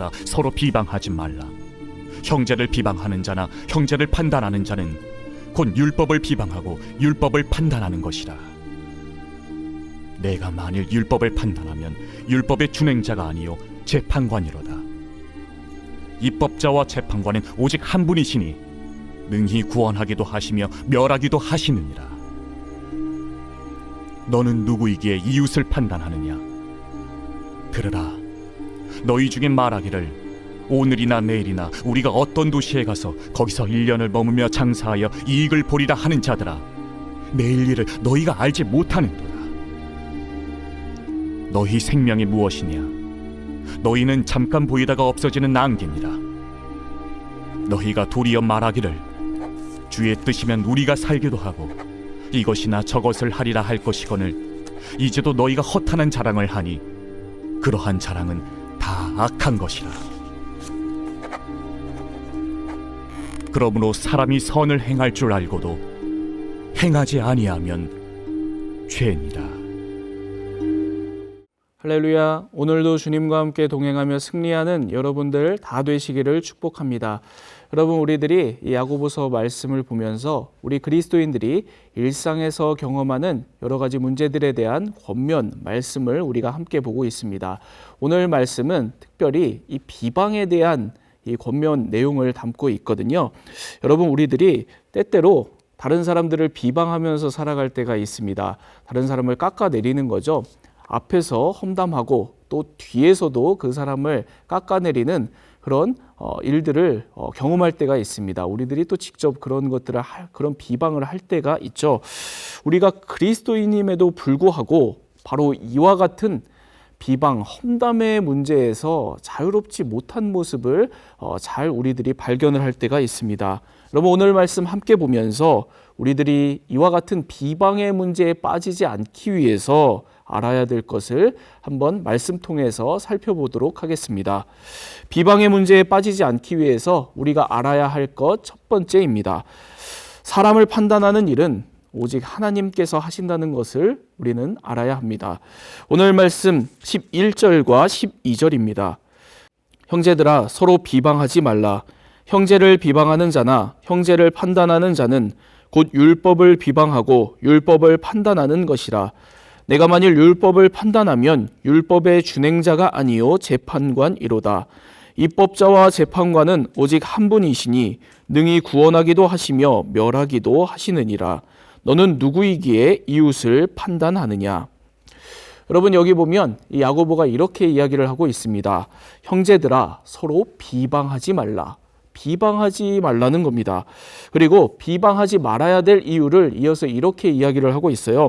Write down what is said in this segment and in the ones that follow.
따라 서로 비방하지 말라. 형제를 비방하는 자나 형제를 판단하는 자는 곧 율법을 비방하고 율법을 판단하는 것이라. 내가 만일 율법을 판단하면 율법의 준행자가 아니요 재판관이로다. 입법자와 재판관은 오직 한 분이시니 능히 구원하기도 하시며 멸하기도 하시느니라. 너는 누구이기에 이웃을 판단하느냐? 들으라. 너희 중에 말하기를 오늘이나 내일이나 우리가 어떤 도시에 가서 거기서 1년을 머무며 장사하여 이익을 보리라 하는 자들아, 내일 일을 너희가 알지 못하는도다. 너희 생명이 무엇이냐? 너희는 잠깐 보이다가 없어지는 안개니라. 너희가 도리어 말하기를 주의 뜻이면 우리가 살기도 하고 이것이나 저것을 하리라 할 것이거늘 이제도 너희가 허탄한 자랑을 하니 그러한 자랑은 다 악한 것이라. 그러므로 사람이 선을 행할 줄 알고도 행하지 아니하면 죄니라. 할렐루야. 오늘도 주님과 함께 동행하며 승리하는 여러분들 다 되시기를 축복합니다. 여러분, 우리들이 이 야고보서 말씀을 보면서 우리 그리스도인들이 일상에서 경험하는 여러 가지 문제들에 대한 권면 말씀을 우리가 함께 보고 있습니다. 오늘 말씀은 특별히 이 비방에 대한 이 권면 내용을 담고 있거든요. 여러분, 우리들이 때때로 다른 사람들을 비방하면서 살아갈 때가 있습니다. 다른 사람을 깎아내리는 거죠. 앞에서 험담하고 또 뒤에서도 그 사람을 깎아내리는 그런 일들을 경험할 때가 있습니다. 우리들이 또 직접 그런 것들을 그런 비방을 할 때가 있죠. 우리가 그리스도인임에도 불구하고 바로 이와 같은 비방, 험담의 문제에서 자유롭지 못한 모습을 잘 우리들이 발견을 할 때가 있습니다. 여러분, 오늘 말씀 함께 보면서 우리들이 이와 같은 비방의 문제에 빠지지 않기 위해서 알아야 될 것을 한번 말씀 통해서 살펴보도록 하겠습니다. 비방의 문제에 빠지지 않기 위해서 우리가 알아야 할 것 첫 번째입니다. 사람을 판단하는 일은 오직 하나님께서 하신다는 것을 우리는 알아야 합니다. 오늘 말씀 11절과 12절입니다. 형제들아, 서로 비방하지 말라. 형제를 비방하는 자나 형제를 판단하는 자는 곧 율법을 비방하고 율법을 판단하는 것이라. 내가 만일 율법을 판단하면 율법의 준행자가 아니요 재판관이로다. 입법자와 재판관은 오직 한 분이시니 능히 구원하기도 하시며 멸하기도 하시느니라. 너는 누구이기에 이웃을 판단하느냐? 여러분, 여기 보면 이 야고보가 이렇게 이야기를 하고 있습니다. 형제들아, 서로 비방하지 말라. 비방하지 말라는 겁니다. 그리고 비방하지 말아야 될 이유를 이어서 이렇게 이야기를 하고 있어요.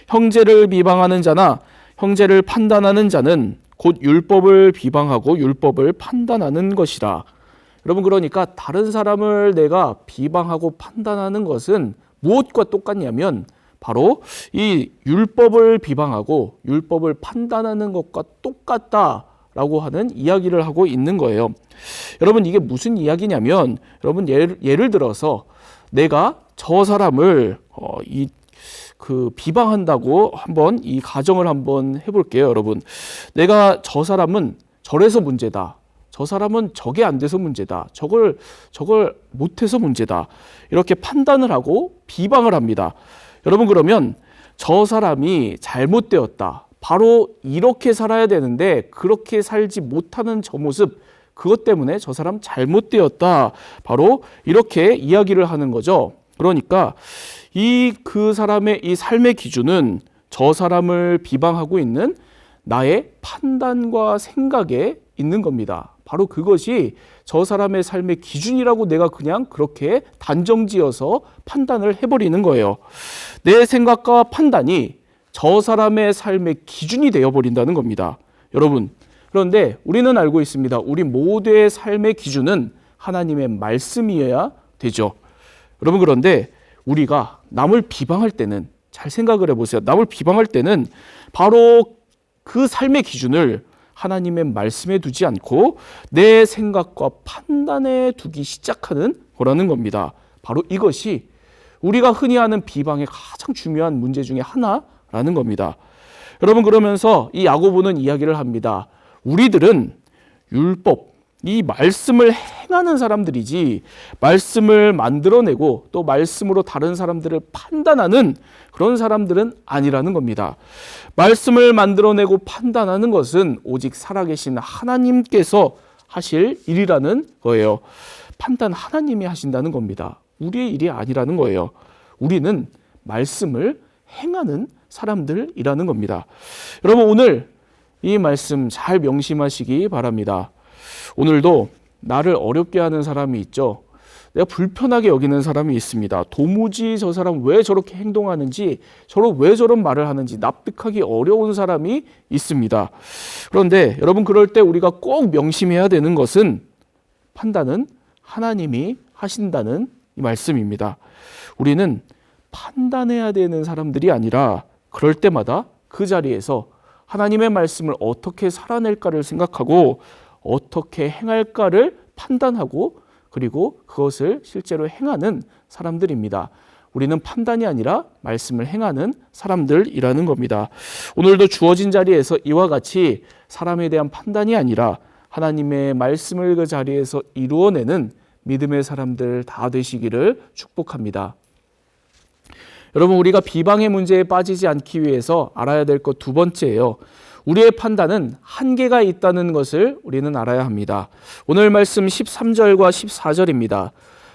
형제를 비방하는 자나 형제를 판단하는 자는 곧 율법을 비방하고 율법을 판단하는 것이라. 여러분, 그러니까 다른 사람을 내가 비방하고 판단하는 것은 무엇과 똑같냐면 바로 이 율법을 비방하고 율법을 판단하는 것과 똑같다라고 하는 이야기를 하고 있는 거예요. 여러분, 이게 무슨 이야기냐면, 여러분, 예를 들어서 내가 저 사람을 비방한다고 한번 이 가정을 한번 해볼게요. 여러분, 내가 저 사람은 저래서 문제다, 저 사람은 저게 안 돼서 문제다, 저걸 못해서 문제다, 이렇게 판단을 하고 비방을 합니다. 여러분, 그러면 저 사람이 잘못되었다, 바로 이렇게 살아야 되는데 그렇게 살지 못하는 저 모습, 그것 때문에 저 사람 잘못되었다, 바로 이렇게 이야기를 하는 거죠. 그러니까 그 사람의 이 삶의 기준은 저 사람을 비방하고 있는 나의 판단과 생각에 있는 겁니다. 바로 그것이 저 사람의 삶의 기준이라고 내가 그냥 그렇게 단정지어서 판단을 해버리는 거예요. 내 생각과 판단이 저 사람의 삶의 기준이 되어버린다는 겁니다. 여러분, 그런데 우리는 알고 있습니다. 우리 모두의 삶의 기준은 하나님의 말씀이어야 되죠. 여러분, 그런데 우리가 남을 비방할 때는, 잘 생각을 해보세요. 남을 비방할 때는 바로 그 삶의 기준을 하나님의 말씀에 두지 않고 내 생각과 판단에 두기 시작하는 거라는 겁니다. 바로 이것이 우리가 흔히 하는 비방의 가장 중요한 문제 중에 하나라는 겁니다. 여러분, 그러면서 이 야고보는 이야기를 합니다. 우리들은 율법, 이 말씀을 행하는 사람들이지 말씀을 만들어내고 또 말씀으로 다른 사람들을 판단하는 그런 사람들은 아니라는 겁니다. 말씀을 만들어내고 판단하는 것은 오직 살아계신 하나님께서 하실 일이라는 거예요. 판단 하나님이 하신다는 겁니다. 우리의 일이 아니라는 거예요. 우리는 말씀을 행하는 사람들이라는 겁니다. 여러분, 오늘 이 말씀 잘 명심하시기 바랍니다. 오늘도 나를 어렵게 하는 사람이 있죠. 내가 불편하게 여기는 사람이 있습니다. 도무지 저 사람 왜 저렇게 행동하는지, 왜 저런 말을 하는지 납득하기 어려운 사람이 있습니다. 그런데 여러분, 그럴 때 우리가 꼭 명심해야 되는 것은 판단은 하나님이 하신다는 이 말씀입니다. 우리는 판단해야 되는 사람들이 아니라 그럴 때마다 그 자리에서 하나님의 말씀을 어떻게 살아낼까를 생각하고 어떻게 행할까를 판단하고 그리고 그것을 실제로 행하는 사람들입니다. 우리는 판단이 아니라 말씀을 행하는 사람들이라는 겁니다. 오늘도 주어진 자리에서 이와 같이 사람에 대한 판단이 아니라 하나님의 말씀을 그 자리에서 이루어내는 믿음의 사람들 다 되시기를 축복합니다. 여러분, 우리가 비방의 문제에 빠지지 않기 위해서 알아야 될 것 두 번째예요. 우리의 판단은 한계가 있다는 것을 우리는 알아야 합니다. 오늘 말씀 13절과 14절입니다.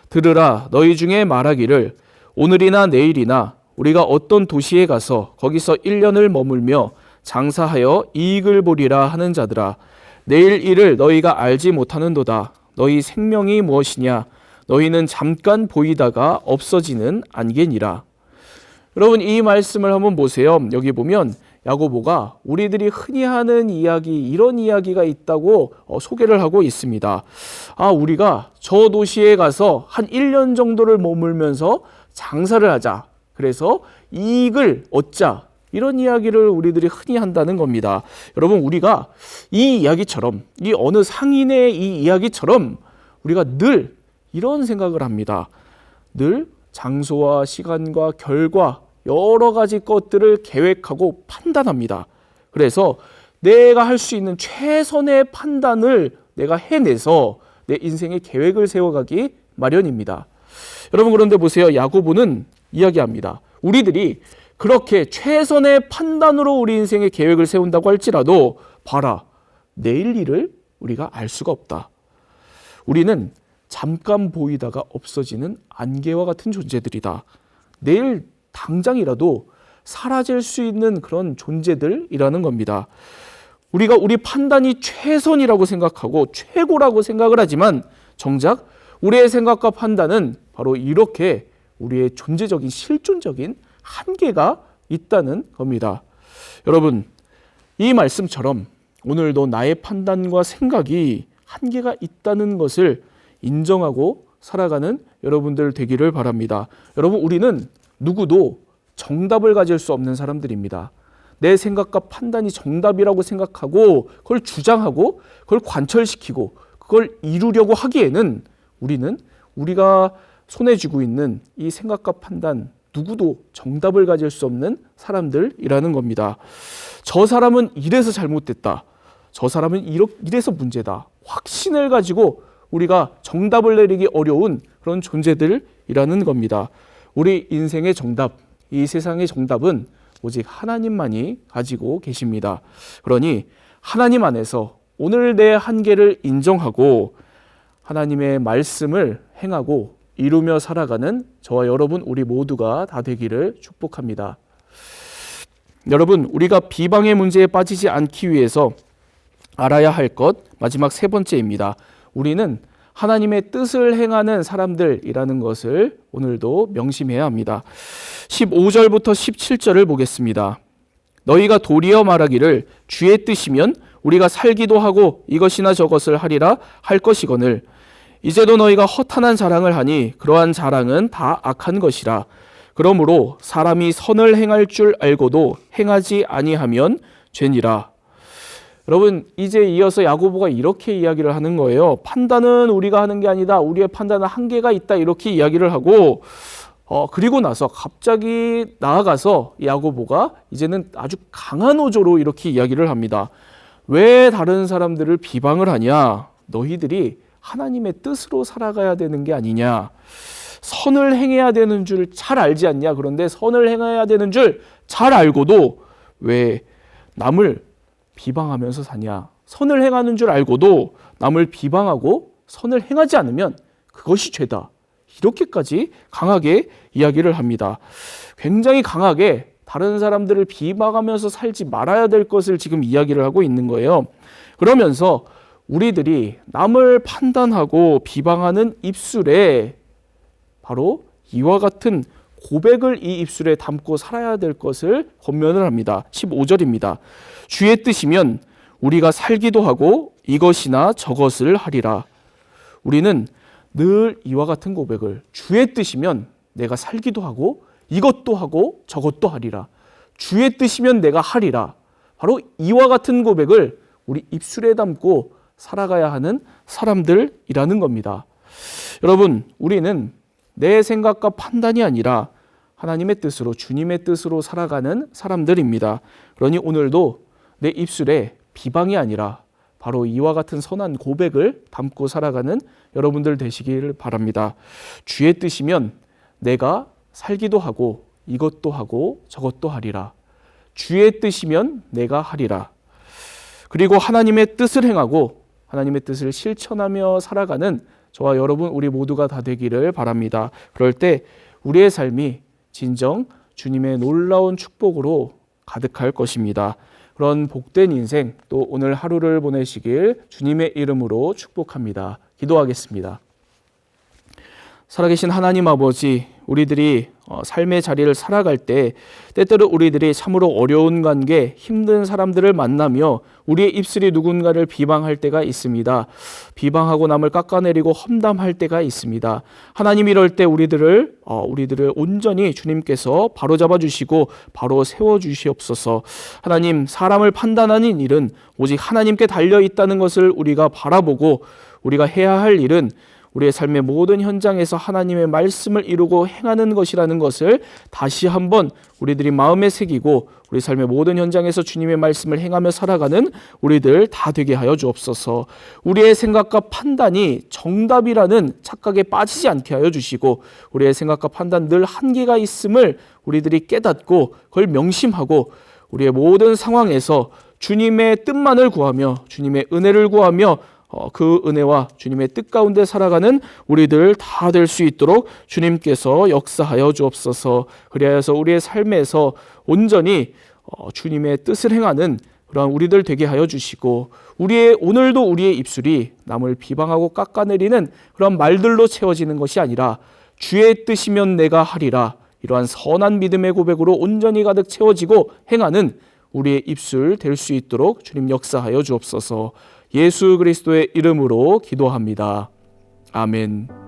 들으라, 너희 중에 말하기를 오늘이나 내일이나 우리가 어떤 도시에 가서 거기서 1년을 머물며 장사하여 이익을 보리라 하는 자들아, 내일 일을 너희가 알지 못하는도다. 너희 생명이 무엇이냐? 너희는 잠깐 보이다가 없어지는 안개니라. 여러분, 이 말씀을 한번 보세요. 여기 보면 야고보가 우리들이 흔히 하는 이야기, 이런 이야기가 있다고 소개를 하고 있습니다. 우리가 저 도시에 가서 한 1년 정도를 머물면서 장사를 하자. 그래서 이익을 얻자. 이런 이야기를 우리들이 흔히 한다는 겁니다. 여러분, 우리가 이 이야기처럼, 이 어느 상인의 이 이야기처럼 우리가 늘 이런 생각을 합니다. 늘 장소와 시간과 결과, 여러 가지 것들을 계획하고 판단합니다. 그래서 내가 할 수 있는 최선의 판단을 내가 해내서 내 인생의 계획을 세워가기 마련입니다. 여러분, 그런데 보세요. 야고보는 이야기합니다. 우리들이 그렇게 최선의 판단으로 우리 인생의 계획을 세운다고 할지라도 봐라, 내일 일을 우리가 알 수가 없다. 우리는 잠깐 보이다가 없어지는 안개와 같은 존재들이다. 내일 당장이라도 사라질 수 있는 그런 존재들이라는 겁니다. 우리가 우리 판단이 최선이라고 생각하고 최고라고 생각을 하지만 정작 우리의 생각과 판단은 바로 이렇게 우리의 존재적인 실존적인 한계가 있다는 겁니다. 여러분, 이 말씀처럼 오늘도 나의 판단과 생각이 한계가 있다는 것을 인정하고 살아가는 여러분들 되기를 바랍니다. 여러분, 우리는 누구도 정답을 가질 수 없는 사람들입니다. 내 생각과 판단이 정답이라고 생각하고 그걸 주장하고 그걸 관철시키고 그걸 이루려고 하기에는 우리는 우리가 손에 쥐고 있는 이 생각과 판단, 누구도 정답을 가질 수 없는 사람들이라는 겁니다. 저 사람은 이래서 잘못됐다. 저 사람은 이래서 문제다. 확신을 가지고 우리가 정답을 내리기 어려운 그런 존재들이라는 겁니다. 우리 인생의 정답, 이 세상의 정답은 오직 하나님만이 가지고 계십니다. 그러니 하나님 안에서 오늘 내 한계를 인정하고 하나님의 말씀을 행하고 이루며 살아가는 저와 여러분, 우리 모두가 다 되기를 축복합니다. 여러분, 우리가 비방의 문제에 빠지지 않기 위해서 알아야 할 것 마지막 세 번째입니다. 우리는 하나님의 뜻을 행하는 사람들이라는 것을 오늘도 명심해야 합니다. 15절부터 17절을 보겠습니다. 너희가 도리어 말하기를 주의 뜻이면 우리가 살기도 하고 이것이나 저것을 하리라 할 것이거늘 이제도 너희가 허탄한 자랑을 하니 그러한 자랑은 다 악한 것이라. 그러므로 사람이 선을 행할 줄 알고도 행하지 아니하면 죄니라. 여러분, 이제 이어서 야고보가 이렇게 이야기를 하는 거예요. 판단은 우리가 하는 게 아니다. 우리의 판단은 한계가 있다. 이렇게 이야기를 하고 그리고 나서 갑자기 나아가서 야고보가 이제는 아주 강한 어조로 이렇게 이야기를 합니다. 왜 다른 사람들을 비방을 하냐? 너희들이 하나님의 뜻으로 살아가야 되는 게 아니냐. 선을 행해야 되는 줄 잘 알지 않냐. 그런데 선을 행해야 되는 줄 잘 알고도 왜 남을 비방하면서 사냐. 선을 행하는 줄 알고도 남을 비방하고 선을 행하지 않으면 그것이 죄다. 이렇게까지 강하게 이야기를 합니다. 굉장히 강하게 다른 사람들을 비방하면서 살지 말아야 될 것을 지금 이야기를 하고 있는 거예요. 그러면서 우리들이 남을 판단하고 비방하는 입술에 바로 이와 같은 고백을 이 입술에 담고 살아야 될 것을 권면을 합니다. 15절입니다. 주의 뜻이면 우리가 살기도 하고 이것이나 저것을 하리라. 우리는 늘 이와 같은 고백을, 주의 뜻이면 내가 살기도 하고 이것도 하고 저것도 하리라. 주의 뜻이면 내가 하리라. 바로 이와 같은 고백을 우리 입술에 담고 살아가야 하는 사람들이라는 겁니다. 여러분, 우리는 내 생각과 판단이 아니라 하나님의 뜻으로, 주님의 뜻으로 살아가는 사람들입니다. 그러니 오늘도 내 입술에 비방이 아니라 바로 이와 같은 선한 고백을 담고 살아가는 여러분들 되시기를 바랍니다. 주의 뜻이면 내가 살기도 하고 이것도 하고 저것도 하리라. 주의 뜻이면 내가 하리라. 그리고 하나님의 뜻을 행하고 하나님의 뜻을 실천하며 살아가는 저와 여러분 우리 모두가 다 되기를 바랍니다. 그럴 때 우리의 삶이 진정 주님의 놀라운 축복으로 가득할 것입니다. 그런 복된 인생 또 오늘 하루를 보내시길 주님의 이름으로 축복합니다. 기도하겠습니다. 살아계신 하나님 아버지, 우리들이 삶의 자리를 살아갈 때 때때로 우리들이 참으로 어려운 관계, 힘든 사람들을 만나며 우리의 입술이 누군가를 비방할 때가 있습니다. 비방하고 남을 깎아내리고 험담할 때가 있습니다. 하나님, 이럴 때 우리들을 온전히 주님께서 바로잡아 주시고 바로 세워 주시옵소서. 하나님, 사람을 판단하는 일은 오직 하나님께 달려 있다는 것을 우리가 바라보고 우리가 해야 할 일은 우리의 삶의 모든 현장에서 하나님의 말씀을 이루고 행하는 것이라는 것을 다시 한번 우리들이 마음에 새기고 우리 삶의 모든 현장에서 주님의 말씀을 행하며 살아가는 우리들 다 되게 하여 주옵소서. 우리의 생각과 판단이 정답이라는 착각에 빠지지 않게 하여 주시고 우리의 생각과 판단 늘 한계가 있음을 우리들이 깨닫고 그걸 명심하고 우리의 모든 상황에서 주님의 뜻만을 구하며 주님의 은혜를 구하며 그 은혜와 주님의 뜻 가운데 살아가는 우리들 다 될 수 있도록 주님께서 역사하여 주옵소서. 그리하여서 우리의 삶에서 온전히 주님의 뜻을 행하는 그런 우리들 되게 하여 주시고 오늘도 우리의 입술이 남을 비방하고 깎아내리는 그런 말들로 채워지는 것이 아니라 주의 뜻이면 내가 하리라, 이러한 선한 믿음의 고백으로 온전히 가득 채워지고 행하는 우리의 입술 될 수 있도록 주님 역사하여 주옵소서. 예수 그리스도의 이름으로 기도합니다. 아멘.